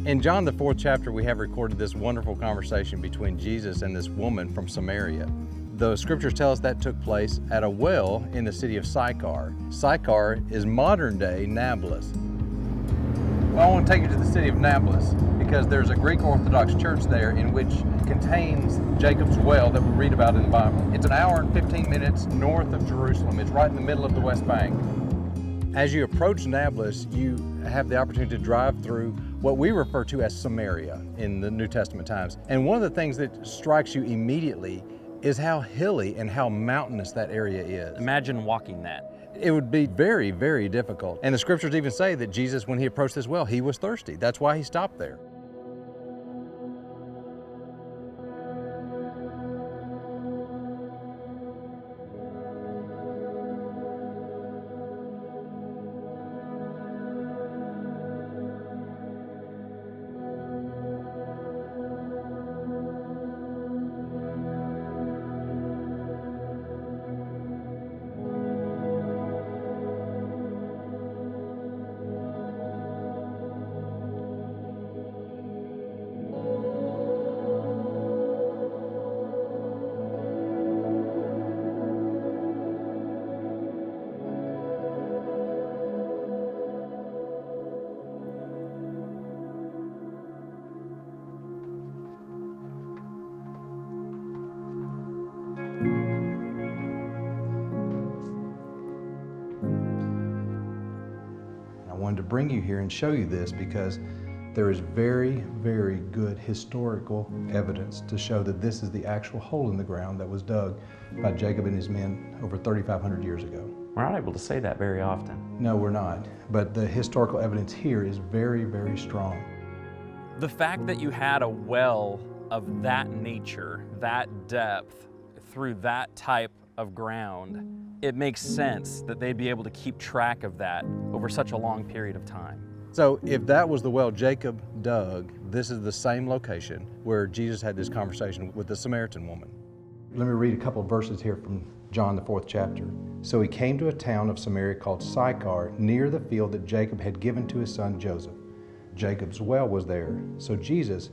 In John, the 4th chapter, we have recorded this wonderful conversation between Jesus and this woman from Samaria. The scriptures tell us that took place at a well in the city of Sychar. Sychar is modern-day Nablus. Well, I want to take you to the city of Nablus because there's a Greek Orthodox church there in which contains Jacob's well that we read about in the Bible. It's an hour and 15 minutes north of Jerusalem. It's right in the middle of the West Bank. As you approach Nablus, you have the opportunity to drive through what we refer to as Samaria in the New Testament times. And one of the things that strikes you immediately is how hilly and how mountainous that area is. Imagine walking that. It would be very, very difficult. And the scriptures even say that Jesus, when he approached this well, he was thirsty. That's why he stopped there. I wanted to bring you here and show you this because there is very, very good historical evidence to show that this is the actual hole in the ground that was dug by Jacob and his men over 3,500 years ago. We're not able to say that very often. No, we're not. But the historical evidence here is very, very strong. The fact that you had a well of that nature, that depth, through that type of ground, it makes sense that they'd be able to keep track of that over such a long period of time. So if that was the well Jacob dug, this is the same location where Jesus had this conversation with the Samaritan woman. Let me read a couple of verses here from John, the 4th chapter. So he came to a town of Samaria called Sychar, near the field that Jacob had given to his son Joseph. Jacob's well was there. So Jesus,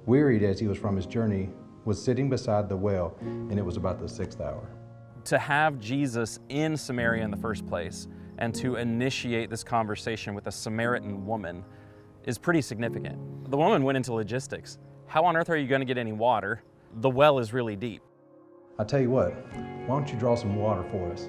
wearied as he was from his journey, was sitting beside the well, and it was about the 6th hour. To have Jesus in Samaria in the first place and to initiate this conversation with a Samaritan woman is pretty significant. The woman went into logistics. How on earth are you going to get any water? The well is really deep. I'll tell you what, why don't you draw some water for us?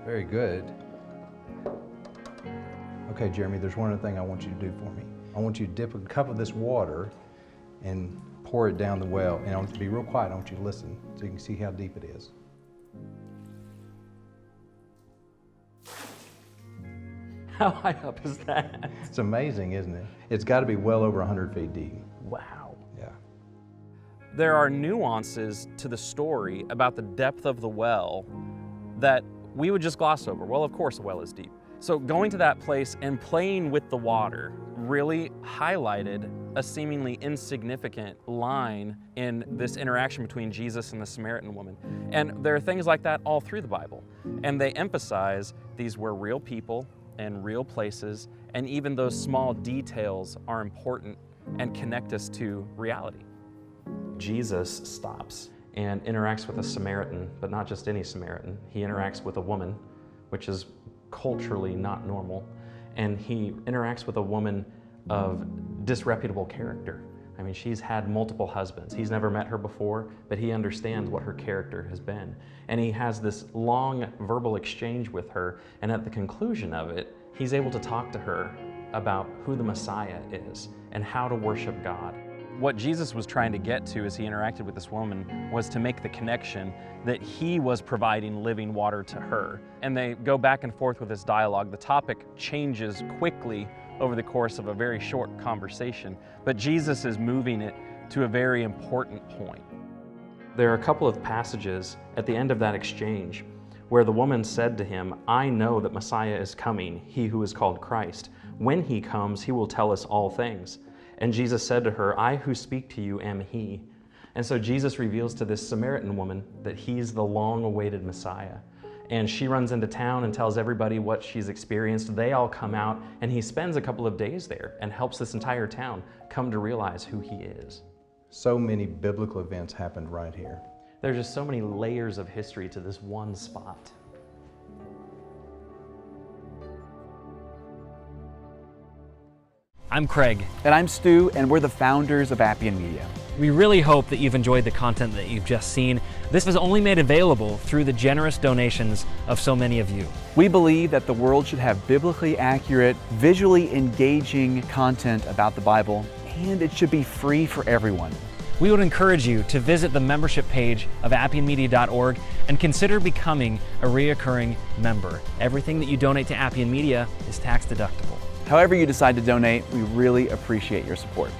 Very good. Okay, Jeremy, there's one other thing I want you to do for me. I want you to dip a cup of this water and pour it down the well. And I want you to be real quiet. I want you to listen so you can see how deep it is. How high up is that? It's amazing, isn't it? It's got to be well over 100 feet deep. Wow. Yeah. There are nuances to the story about the depth of the well that we would just gloss over. Well, of course, a well is deep. So going to that place and playing with the water really highlighted a seemingly insignificant line in this interaction between Jesus and the Samaritan woman. And there are things like that all through the Bible. And they emphasize these were real people and real places, and even those small details are important and connect us to reality. Jesus stops and interacts with a Samaritan, but not just any Samaritan. He interacts with a woman, which is culturally not normal, and he interacts with a woman of disreputable character. I mean, she's had multiple husbands. He's never met her before, but he understands what her character has been. And he has this long verbal exchange with her, and at the conclusion of it, he's able to talk to her about who the Messiah is and how to worship God. What Jesus was trying to get to as he interacted with this woman was to make the connection that he was providing living water to her. And they go back and forth with this dialogue. The topic changes quickly over the course of a very short conversation, but Jesus is moving it to a very important point. There are a couple of passages at the end of that exchange where the woman said to him, "I know that Messiah is coming, he who is called Christ. When he comes, he will tell us all things." And Jesus said to her, "I who speak to you am he." And so Jesus reveals to this Samaritan woman that he's the long-awaited Messiah. And she runs into town and tells everybody what she's experienced. They all come out, and he spends a couple of days there and helps this entire town come to realize who he is. So many biblical events happened right here. There's just so many layers of history to this one spot. I'm Craig. And I'm Stu, and we're the founders of Appian Media. We really hope that you've enjoyed the content that you've just seen. This was only made available through the generous donations of so many of you. We believe that the world should have biblically accurate, visually engaging content about the Bible, and it should be free for everyone. We would encourage you to visit the membership page of appianmedia.org and consider becoming a reoccurring member. Everything that you donate to Appian Media is tax deductible. However you decide to donate, we really appreciate your support.